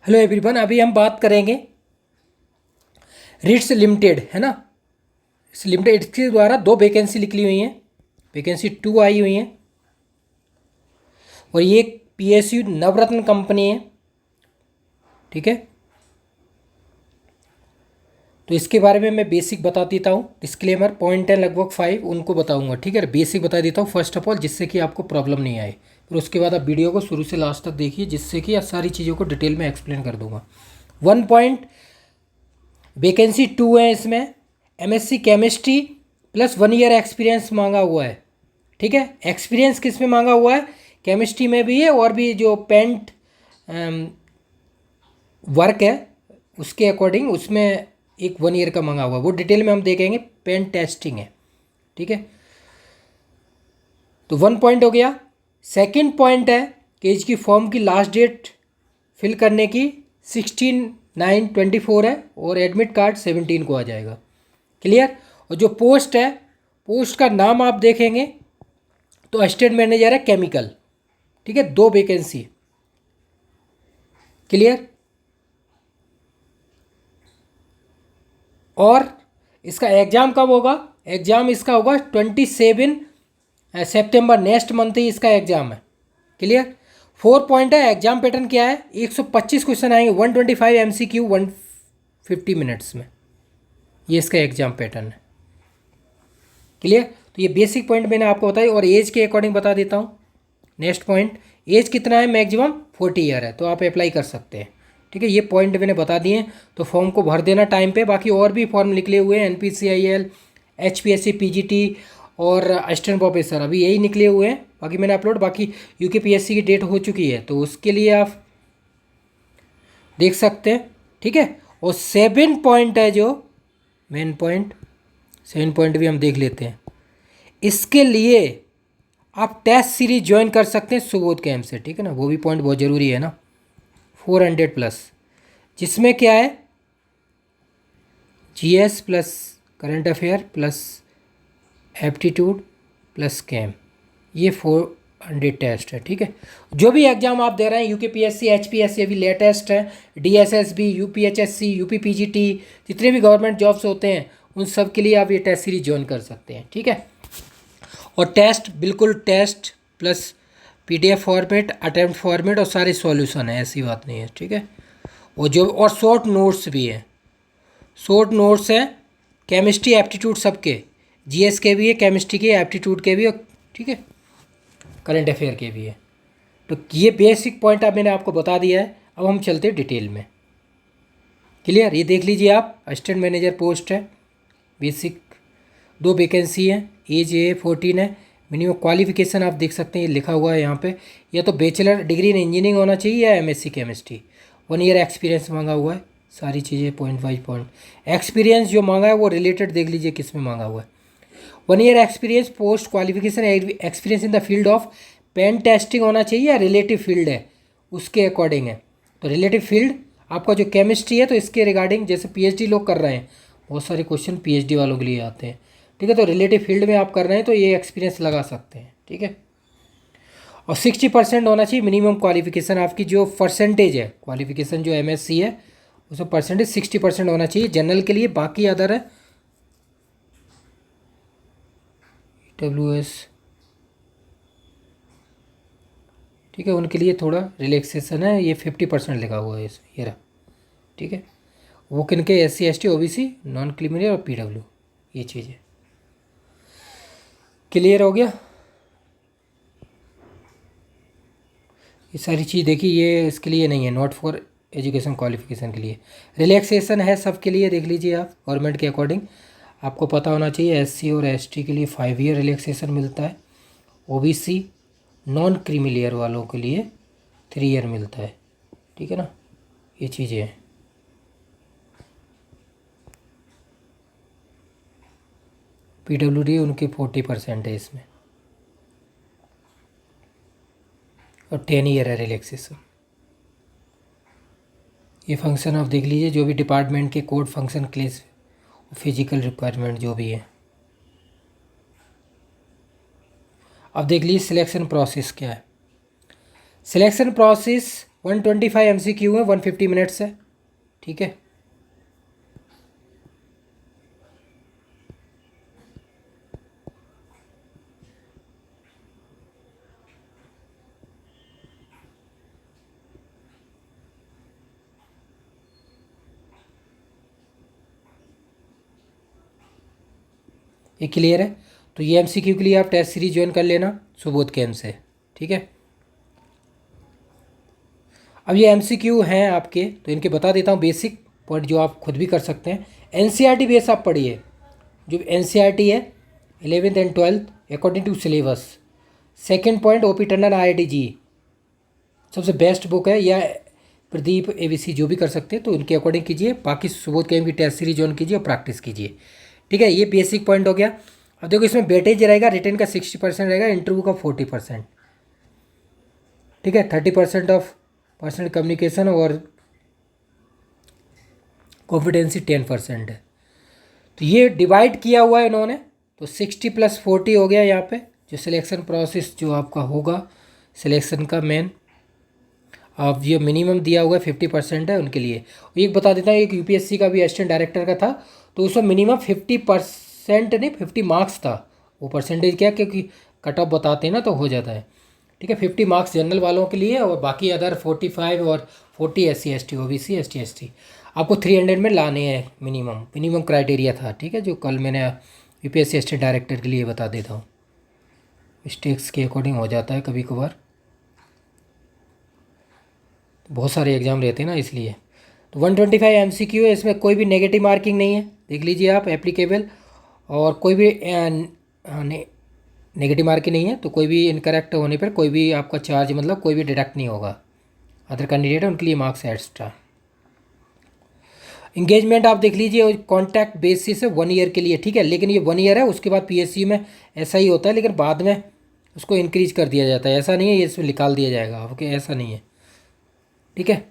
Hello everyone, अभी हम बात करेंगे रिट्स लिमिटेड, है ना। इस लिमिटेड इसके द्वारा दो वैकेंसी निकली हुई हैं। वैकेंसी 2 आई हुई हैं और ये पीएसयू नवरत्न कंपनी है, ठीक है। तो इसके बारे में मैं बेसिक बता देता हूँ। डिस्क्लेमर पॉइंट है लगभग 5 उनको बताऊँगा, ठीक है। बेसिक बता देता हूँ फर्स्ट ऑफ ऑल, जिससे कि आपको प्रॉब्लम नहीं आए। फिर उसके बाद आप वीडियो को शुरू से लास्ट तक देखिए, जिससे कि सारी चीज़ों को डिटेल में एक्सप्लेन कर दूंगा। 1 पॉइंट वैकेंसी 2 है इसमें। MSc chemistry plus 1 year experience मांगा हुआ है, ठीक है। एक्सपीरियंस किस में मांगा हुआ है? केमिस्ट्री में भी है और भी जो पेंट वर्क है उसके अकॉर्डिंग उसमें एक 1 ईयर का मांगा हुआ है, वो डिटेल में हम देखेंगे। पेन टेस्टिंग है, ठीक है। तो 1 पॉइंट हो गया। सेकंड पॉइंट है कि इसकी फॉर्म की लास्ट डेट फिल करने की 16/9/24 है और एडमिट कार्ड 17 को आ जाएगा। क्लियर। और जो पोस्ट है, पोस्ट का नाम आप देखेंगे तो असिस्टेंट मैनेजर है केमिकल, ठीक है। 2 वैकेंसी। क्लियर। और इसका एग्ज़ाम कब होगा? एग्ज़ाम इसका होगा 27 सितंबर, नेक्स्ट मंथ ही इसका एग्ज़ाम है। क्लियर। 4 पॉइंट है। एग्जाम पैटर्न क्या है? 125 क्वेश्चन आएंगे, 125 MCQ 150 मिनट्स में। ये इसका एग्जाम पैटर्न है। क्लियर। तो ये बेसिक पॉइंट मैंने आपको बताई और एज के अकॉर्डिंग बता देता हूँ। नेक्स्ट पॉइंट, एज कितना है? मैक्सिमम 40 ईयर है, तो आप अप्लाई कर सकते हैं, ठीक है। ये पॉइंट मैंने बता दिए, तो फॉर्म को भर देना टाइम पे। बाकी और भी फॉर्म निकले हुए हैं, NPCIL, HPSC, PGT और असिस्टेंट प्रोफेसर, अभी यही निकले हुए हैं। बाकी मैंने अपलोड, बाकी UKPSC की डेट हो चुकी है, तो उसके लिए आप देख सकते हैं, ठीक है। और 7 पॉइंट है जो मेन पॉइंट, 7 पॉइंट भी हम देख लेते हैं। इसके लिए आप टेस्ट सीरीज ज्वाइन कर सकते हैं सुबोध कैंप से, ठीक है ना। वो भी पॉइंट बहुत ज़रूरी है ना। 400+, जिसमें क्या है? GS plus current affair plus aptitude plus कैम, ये 400 टेस्ट है, ठीक है। जो भी एग्जाम आप दे रहे हैं, UKPSC, HPSC अभी लेटेस्ट है, DSSB, UPHSC, UPPGT, जितने भी गवर्नमेंट जॉब्स होते हैं उन सब के लिए आप ये टेस्ट सीरीज ज्वाइन कर सकते हैं, ठीक है। और टेस्ट बिल्कुल test plus PDF format, attempt format और सारे सॉल्यूशन है, ऐसी बात नहीं है, ठीक है। और शॉर्ट नोट्स भी हैं। शॉर्ट नोट्स हैं केमिस्ट्री एप्टीट्यूड सबके, GS के भी है, केमिस्ट्री के, एप्टीट्यूड के भी, और ठीक है, करंट अफेयर के भी है। तो ये बेसिक पॉइंट अब मैंने आपको बता दिया है। अब हम चलते हैं डिटेल में। क्लियर। ये देख लीजिए आप, असिस्टेंट मैनेजर पोस्ट है, बेसिक 2 वैकेंसी है, एज 14 है। मिनिमम क्वालिफिकेशन आप देख सकते हैं, ये लिखा हुआ है यहाँ पे, या तो बैचलर डिग्री इन इंजीनियरिंग होना चाहिए या MSc केमिस्ट्री। 1 ईयर एक्सपीरियंस मांगा हुआ है। सारी चीज़ें पॉइंट बाई पॉइंट। एक्सपीरियंस जो मांगा है वो रिलेटेड देख लीजिए किस में मांगा हुआ है। 1 year experience post qualification experience in the field of pen testing होना चाहिए या रिलेटिव फील्ड है उसके अकॉर्डिंग है। तो रिलेटिव फील्ड आपका जो केमिस्ट्री है, तो इसके रिगार्डिंग जैसे PhD लोग कर रहे हैं, बहुत सारे क्वेश्चन PhD वालों के लिए आते हैं, ठीक है। तो रिलेटिव फील्ड में आप कर रहे हैं तो ये एक्सपीरियंस लगा सकते हैं, ठीक है। और 60% होना चाहिए मिनिमम क्वालिफिकेशन। आपकी जो परसेंटेज है, क्वालिफिकेशन जो MSc है उसमें परसेंटेज 60% होना चाहिए जनरल के लिए। बाकी अदर है WS, ठीक है, उनके लिए थोड़ा रिलैक्सेशन है। ये 50% लिखा हुआ है इसमें, ये रहा, ठीक है। वो किन के? SC ST OBC, non criminal और PW, ये चीज़ें। क्लियर हो गया? ये सारी चीज़ देखिए, ये इसके लिए नहीं है, नॉट फॉर एजुकेशन क्वालिफिकेशन के लिए। रिलैक्सेशन है सबके लिए, देख लीजिए आप, गवर्नमेंट के अकॉर्डिंग आपको पता होना चाहिए। SC और ST के लिए 5 ईयर रिलैक्सेशन मिलता है। OBC नॉन क्रीमी वालों के लिए 3 ईयर मिलता है, ठीक है ना। ये चीज़ें हैं। PWD उनकी 40% है इसमें, और 10 ईयर है रिलैक्सेशन। ये फंक्शन आप देख लीजिए, जो भी डिपार्टमेंट के कोड फंक्शन क्लेस फिजिकल रिक्वायरमेंट जो भी है। अब देख लीजिए सिलेक्शन प्रोसेस क्या है। सिलेक्शन प्रोसेस 125 MCQ है, 150 मिनट्स है, ठीक है। ये क्लियर है। तो ये MCQ के लिए आप टेस्ट सीरीज ज्वाइन कर लेना सुबोध कैम से, ठीक है। अब ये MCQ हैं आपके, तो इनके बता देता हूँ बेसिक पॉइंट जो आप खुद भी कर सकते हैं। NCERT बेस आप पढ़िए, जो NCERT है 11th and 12th according to syllabus. Second point OP Tandon IIT JEE सबसे बेस्ट बुक है, या प्रदीप ABC जो भी कर सकते हैं, तो उनके अकॉर्डिंग कीजिए। बाकी सुबोध कैम की टेस्ट सीरीज ज्वाइन कीजिए और प्रैक्टिस कीजिए, ठीक है। ये बेसिक पॉइंट हो गया। अब देखो इसमें वेटेज रहेगा, रिटन का 60% रहेगा, इंटरव्यू का 40%, ठीक है। 30% ऑफ पर्सनल कम्युनिकेशन और कॉन्फिडेंसी 10% है। तो ये डिवाइड किया हुआ है इन्होंने, तो 60 + 40 हो गया यहाँ पे। जो सिलेक्शन प्रोसेस जो आपका होगा सिलेक्शन का मेन, अब ये मिनिमम दिया हुआ है 50% है उनके लिए। एक बता देता हूँ, एक UPSC का भी असिस्टेंट डायरेक्टर का था, तो उसमें मिनिमम 50% नहीं 50 मार्क्स था। वो परसेंटेज क्या, क्योंकि कट ऑफ बताते हैं ना तो हो जाता है, ठीक है। 50 मार्क्स जनरल वालों के लिए, और बाकी अदर 45 और 40 SC ST OBC ST ST आपको 300 में लाने हैं। मिनिमम क्राइटेरिया था, ठीक है। जो कल मैंने UPSC असिस्टेंट डायरेक्टर के लिए बता देता हूँ, मिस्टेक्स के अकॉर्डिंग हो जाता है कभी कभार, बहुत सारे एग्ज़ाम रहते हैं ना इसलिए। तो 125 MCQ है, इसमें कोई भी नेगेटिव मार्किंग नहीं है, देख लीजिए आप एप्लीकेबल। और कोई भी नेगेटिव मार्किंग नहीं है, तो कोई भी इनकरेक्ट होने पर कोई भी आपका चार्ज मतलब कोई भी डिडक्ट नहीं होगा। अदर कैंडिडेट है उनके लिए मार्क्स एक्स्ट्रा। इंगेजमेंट आप देख लीजिए, कॉन्टैक्ट बेसिस है 1 ईयर के लिए, ठीक है। लेकिन ये 1 ईयर है, उसके बाद PSU में ऐसा ही होता है, लेकिन बाद में उसको इंक्रीज कर दिया जाता है। ऐसा नहीं है ये इसमें निकाल दिया जाएगा, ओके, ऐसा नहीं है, ठीक है।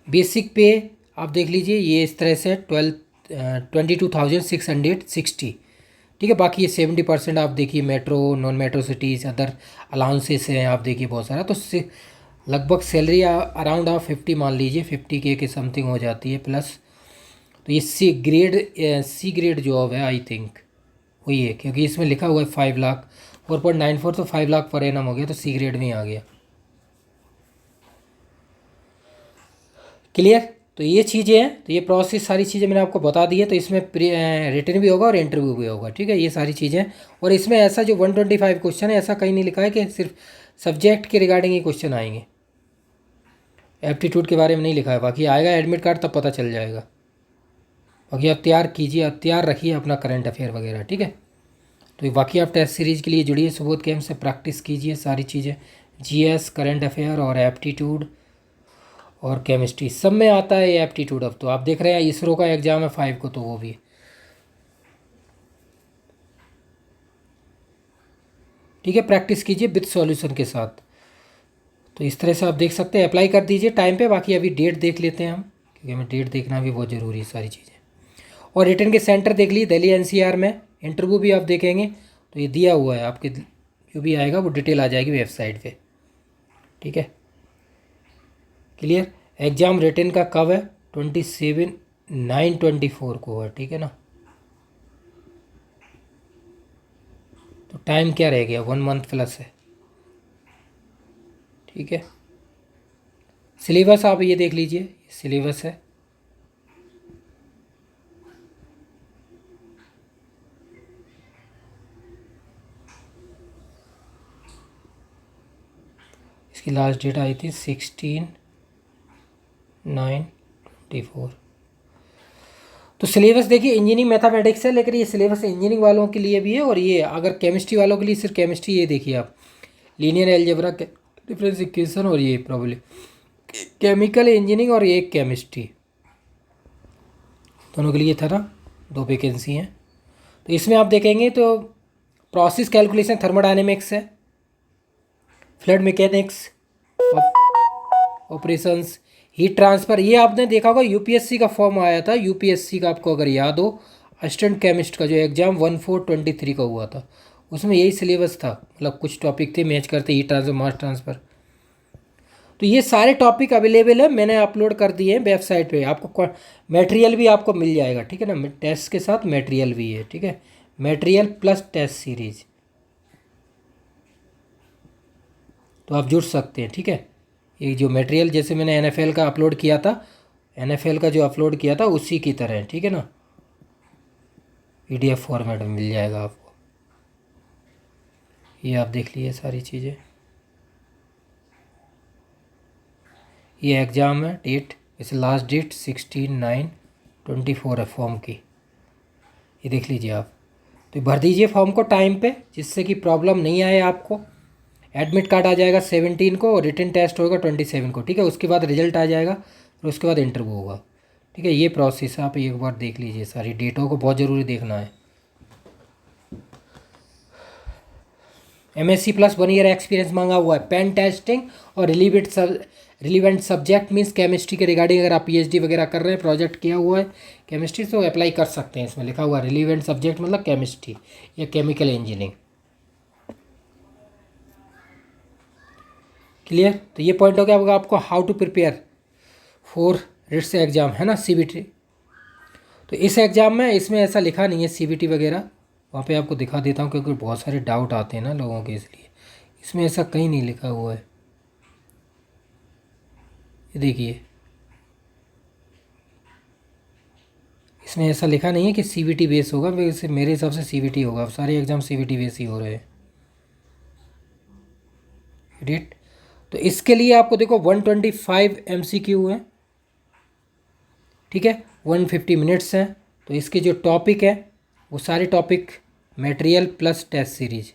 बेसिक पे आप देख लीजिए, ये इस तरह से 22,660, ठीक है। बाकी ये 70% आप देखिए metro non metro cities other allowances हैं, आप देखिए बहुत सारा। तो लगभग सैलरी अराउंड आप 50 मान लीजिए, 50K के समथिंग हो जाती है प्लस। तो ये सी ग्रेड जॉब है आई थिंक, वही है, क्योंकि इसमें लिखा हुआ है 5 लाख 4.94, तो 5 लाख पर एनम हो गया, तो सी ग्रेड में आ गया। क्लियर। तो ये चीज़ें हैं, तो ये प्रोसेस सारी चीज़ें मैंने आपको बता दी है। तो इसमें रिटन भी होगा और इंटरव्यू भी होगा, ठीक है। ये सारी चीज़ें, और इसमें ऐसा जो 125 क्वेश्चन है, ऐसा कहीं नहीं लिखा है कि सिर्फ सब्जेक्ट के रिगार्डिंग ही क्वेश्चन आएंगे, एप्टीट्यूड के बारे में नहीं लिखा है। बाकी आएगा एडमिट कार्ड तब पता चल जाएगा। बाकी आप तैयार कीजिए, आप तैयार रखिए अपना करंट अफेयर वगैरह, ठीक है। तो बाकी आप टेस्ट सीरीज़ के लिए जुड़िए सुबोध कैम से, प्रैक्टिस कीजिए सारी चीज़ें, GS करंट अफेयर और एप्टीट्यूड और केमिस्ट्री सब में आता है ये एप्टीट्यूड। अब तो आप देख रहे हैं इसरो का एग्ज़ाम है 5 को, तो वो भी, ठीक है। प्रैक्टिस कीजिए विद सॉल्यूशन के साथ। तो इस तरह से आप देख सकते हैं, अप्लाई कर दीजिए टाइम पे। बाकी अभी डेट देख लेते हैं हम, क्योंकि हमें डेट देखना भी बहुत ज़रूरी है सारी चीज़ें। और रिटर्न के सेंटर देख लीजिए, दिल्ली NCR में। इंटरव्यू भी आप देखेंगे तो ये दिया हुआ है आपके, जो भी आएगा वो डिटेल आ जाएगी वेबसाइट पे, ठीक है। क्लियर। एग्ज़ाम रिटर्न का कब है, 27/9/24 को है, ठीक है ना। तो टाइम क्या रह गया, 1 मंथ प्लस है, ठीक है। सिलेबस आप ये देख लीजिए, सिलेबस है, इसकी लास्ट डेट आई थी 16/9/24। तो सिलेबस देखिए इंजीनियरिंग मैथमेटिक्स है, लेकिन ये सिलेबस इंजीनियरिंग वालों के लिए भी है। और ये अगर केमिस्ट्री वालों के लिए सिर्फ केमिस्ट्री, ये देखिए आप लीनियर अलजेब्रा, डिफरेंस इक्वेशन, और ये प्रॉब्लम केमिकल इंजीनियरिंग और ये केमिस्ट्री, दोनों के लिए था ना, 2 वैकेंसी हैं। तो इसमें आप देखेंगे तो प्रोसेस कैलकुलेशन थर्मोडायनेमिक्स है, fluid mechanics, operations, heat transfer. ये आपने देखा होगा UPSC का फॉर्म आया था, UPSC का आपको अगर याद हो, असिस्टेंट केमिस्ट का जो एग्ज़ाम 1/4/23 का हुआ था, उसमें यही सिलेबस था। मतलब कुछ टॉपिक थे मैच करते, हीट ट्रांसफ़र मास ट्रांसफ़र। तो ये सारे टॉपिक अवेलेबल है, मैंने अपलोड कर दिए हैं वेबसाइट पे। आपको मटेरियल भी आपको मिल जाएगा, ठीक है ना, टेस्ट के साथ मटेरियल भी है, ठीक है, मटेरियल प्लस टेस्ट सीरीज, तो आप जुड़ सकते हैं, ठीक है। ये जो मटेरियल जैसे मैंने NFL का अपलोड किया था, NFL का जो अपलोड किया था उसी की तरह, ठीक है ना, PDF फॉर्मेट में मिल जाएगा आपको। ये आप देख लीजिए सारी चीज़ें। ये एग्ज़ाम है, डेट इसे लास्ट डेट 16/9/24 है फॉर्म की, ये देख लीजिए आप। तो भर दीजिए फॉर्म को टाइम पे, जिससे कि प्रॉब्लम नहीं आए आपको। एडमिट कार्ड आ जाएगा 17 को और रिटन टेस्ट होगा 27 को, ठीक है। उसके बाद रिजल्ट आ जाएगा और उसके बाद इंटरव्यू होगा, ठीक है। ये प्रोसेस आप एक बार देख लीजिए, सारी डेटों को बहुत ज़रूरी देखना है। MSc प्लस 1 ईयर एक्सपीरियंस मांगा हुआ है, पेन टेस्टिंग और रिलीवेंट सब्जेक्ट मीन्स केमिस्ट्री के रिगार्डिंग। अगर आप PhD वगैरह कर रहे हैं, प्रोजेक्ट किया हुआ है केमिस्ट्री, तो अप्लाई कर सकते हैं। इसमें लिखा हुआ है रिलीवेंट सब्जेक्ट मतलब केमिस्ट्री या केमिकल इंजीनियरिंग। क्लियर। तो ये पॉइंट हो गया होगा आपको how to prepare for RITES exam, है ना, CBT। तो इस एग्ज़ाम में इसमें ऐसा लिखा नहीं है CBT वगैरह, वहाँ पे आपको दिखा देता हूँ क्योंकि बहुत सारे डाउट आते हैं ना लोगों के, इसलिए इसमें ऐसा कहीं नहीं लिखा हुआ है। ये देखिए, इसमें ऐसा लिखा नहीं है कि CBT बेस होगा, वैसे मेरे हिसाब से CBT होगा। अब सारे एग्ज़ाम CBT बेस ही हो रहे हैं। एडिट। तो इसके लिए आपको देखो 125 MCQ है, ठीक है, 150 मिनट्स हैं। तो इसके जो टॉपिक है वो सारे topic material plus test series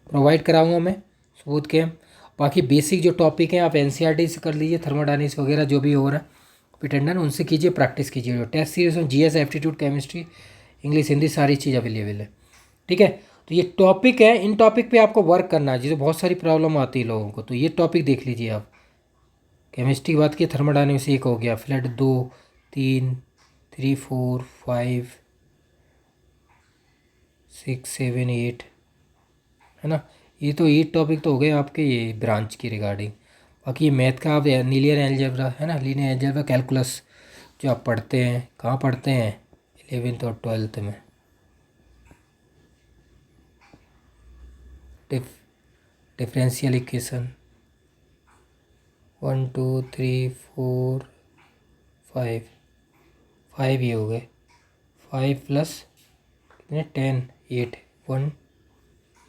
provide कराऊंगा मैं, सबूत के। बाकी बेसिक जो टॉपिक हैं आप NCERT से कर लीजिए, थर्मोडायनेमिक्स वगैरह जो भी हो रहा है पिटेंडन, उनसे कीजिए, प्रैक्टिस कीजिए। जो टेस्ट सीरीज में GS, aptitude, chemistry, English, Hindi सारी चीज़ अवेलेबल है, ठीक है। तो ये टॉपिक है, इन टॉपिक पे आपको वर्क करना है, जिसे बहुत सारी प्रॉब्लम आती है लोगों को। तो ये टॉपिक देख लीजिए आप। केमिस्ट्री की बात की, थर्मोडायनेमिक्स एक हो गया, फ्लड 2, 3, 3, 4, 5, 6, 7, 8, है ना। ये तो 8 टॉपिक तो हो गए आपके ये ब्रांच की रिगार्डिंग। बाकी ये मैथ का आप लीनियर अलजेब्रा, है ना, लीनियर अलजेब्रा, कैलकुलस जो आप पढ़ते हैं, कहाँ पढ़ते हैं, 11th और 12th में। डिफरेंशियल इक्वेशन 1, 2, 3, 4, 5, 5 ये हो गए, 5 प्लस कितने 10, 8, 1,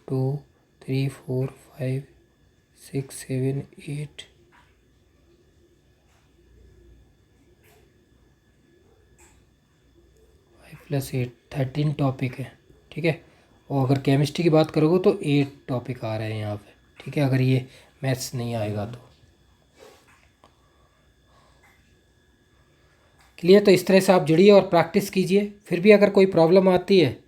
2, 3, 4, 5, 6, 7, 8, 5 + 8 13 टॉपिक है, ठीक है। और अगर केमिस्ट्री की बात करोगे तो 8 टॉपिक आ रहे हैं यहाँ पे, ठीक है, अगर ये मैथ्स नहीं आएगा तो। क्लियर। तो इस तरह से आप जुड़िए और प्रैक्टिस कीजिए। फिर भी अगर कोई प्रॉब्लम आती है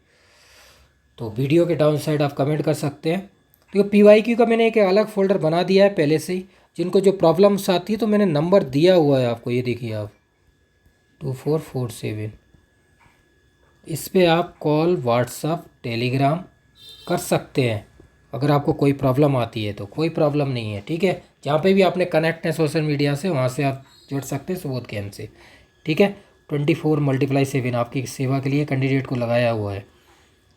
तो वीडियो के डाउन साइड आप कमेंट कर सकते हैं। तो PYQ का मैंने एक अलग फ़ोल्डर बना दिया है पहले से ही, जिनको जो प्रॉब्लम्स आती है तो मैंने नंबर दिया हुआ है आपको, ये देखिए आप 2447। इस पर आप कॉल, व्हाट्सअप, टेलीग्राम कर सकते हैं अगर आपको कोई प्रॉब्लम आती है तो। कोई प्रॉब्लम नहीं है, ठीक है। जहाँ पे भी आपने कनेक्ट है सोशल मीडिया से, वहाँ से आप जुड़ सकते हैं सुबोध गेम से, ठीक है। 24×7 आपकी सेवा के लिए कैंडिडेट को लगाया हुआ है।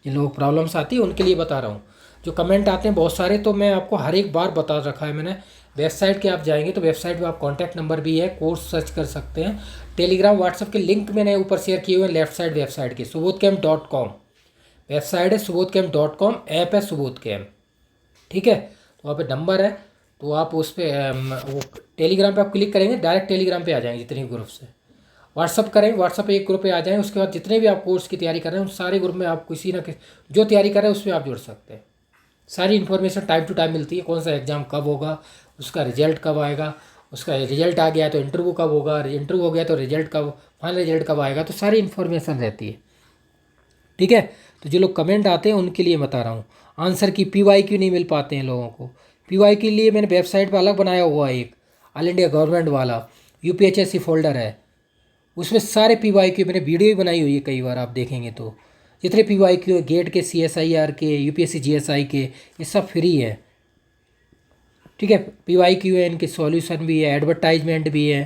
जिन लोगों को प्रॉब्लम्स आती है उनके लिए बता रहा हूँ। जो कमेंट आते हैं बहुत सारे, तो मैं आपको हर एक बार बता रखा है मैंने। वेबसाइट के आप जाएंगे तो वेबसाइट पे आप कॉन्टैक्ट नंबर भी है, कोर्स सर्च कर सकते हैं। टेलीग्राम, व्हाट्सअप के लिंक मैंने ऊपर शेयर किए हुए हैं लेफ्ट साइड वेबसाइट के। subodhcamp.com वेबसाइट है, subodhcamp.com ऐप है subodhcamp, ठीक है। तो वहाँ पे नंबर है, तो आप उस पर वो टेलीग्राम पे आप क्लिक करेंगे, डायरेक्ट टेलीग्राम पे आ जाएंगे जितने भी ग्रुप से। व्हाट्सअप करें, व्हाट्सअप पे एक ग्रुप पे आ जाएं, उसके बाद जितने भी आप कोर्स की तैयारी कर रहे हैं उन सारे ग्रुप में आप किसी ना किसी जो तैयारी कर रहे हैं उसमें आप जुड़ सकते हैं। सारी इन्फॉर्मेशन टाइम टू टाइम मिलती है, कौन सा एग्ज़ाम कब होगा, उसका रिजल्ट कब आएगा, उसका रिजल्ट आ गया तो इंटरव्यू कब होगा, इंटरव्यू हो गया तो रिजल्ट कब, फाइनल रिजल्ट कब आएगा, तो सारी इन्फॉर्मेशन रहती है, ठीक है। तो जो लोग कमेंट आते हैं उनके लिए बता रहा हूँ। आंसर की PYQ नहीं मिल पाते हैं लोगों को, PYQ के लिए मैंने वेबसाइट पर अलग बनाया हुआ है, एक ऑल इंडिया गवर्नमेंट वाला UPHSC फोल्डर है, उसमें सारे PYQ मैंने वीडियो भी बनाई हुई है कई बार, आप देखेंगे तो जितने PYQ है गेट के, CSIR के, UPSC GSI के, ये सब फ्री है। ठीक है। PYQN के सॉल्यूशन भी है, एडवर्टाइजमेंट भी है,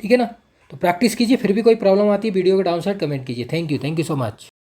ठीक है ना। तो प्रैक्टिस कीजिए, फिर भी कोई प्रॉब्लम आती है वीडियो के डाउन साइड कमेंट कीजिए। Thank you so much.